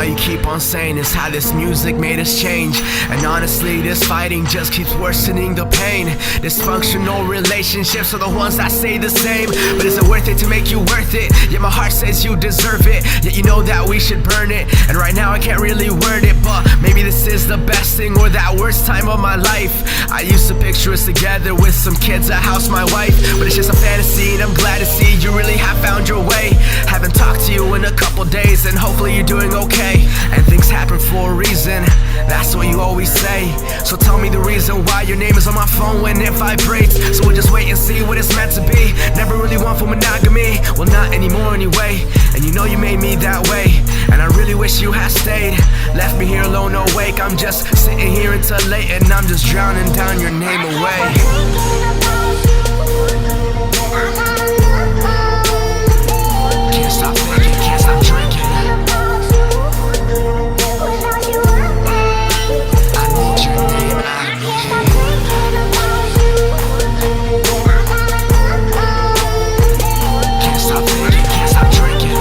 all you keep on saying is how this music made us change. And honestly, this fighting just keeps worsening the pain. Dysfunctional relationships are the ones that say the same. But is it worth it to make you worth it? Yeah, my heart says you deserve it, yet you know that we should burn it. And right now I can't really word it, but maybe this is the best thing or that worst time of my life. I used to picture us together with some kids, a house, my wife, but it's just a fantasy, and I'm glad to see you really have found your way. Haven't talked to you in a couple days, and hopefully you're doing okay. And things happen for a reason, that's what you always say. So tell me the reason why your name is on my phone when it vibrates. So we'll just wait and see what it's meant to be. Never really want for monogamy, well not anymore anyway. And you know you made me that way, and I really wish you had stayed. Left me here alone, awake, I'm just sitting here until late, and I'm just drowning down your name away. Can't stop thinking, can't stop drinking. I need your name out of me. Can't stop thinking, can't stop drinking.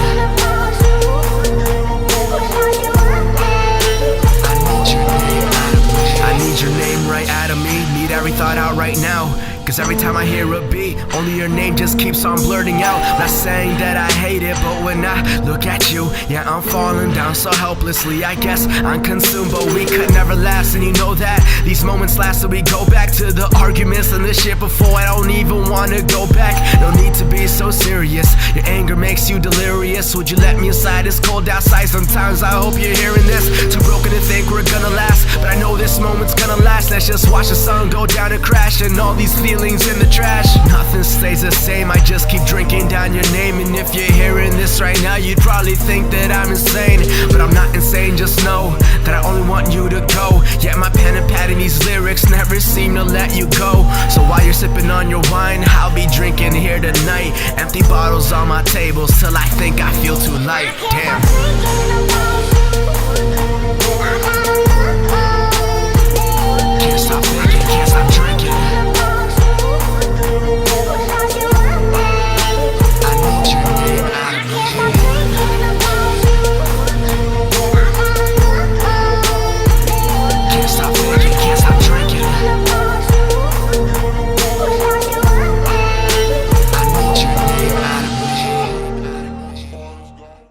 I need your name right out of me. Need every thought out right now, cause every time I hear a beat, only your name just keeps on blurting out. Not saying that I hate it, but when I look at you, yeah, I'm falling down so helplessly. I guess I'm consumed, but we could never last, and you know that these moments last, so we go back to the arguments and the shit before. I don't even wanna go back, no need to be so serious. Your anger makes you delirious. Would you let me inside? It's cold outside sometimes, I hope you're hearing this. Too broken to think we're gonna last, but I know this moment's gonna last. Let's just watch the sun go down and crash, and all these feelings in the trash. Nothing stays the same, I just keep drinking down your name. And if you're hearing this right now, you'd probably think that I'm insane, but I'm not insane, just know that I only want you to go. Yeah, my pen and pad and these lyrics never seem to let you go. So while you're sipping on your wine, I'll be drinking here tonight. Empty bottles on my tables till I think I feel too light. Damn.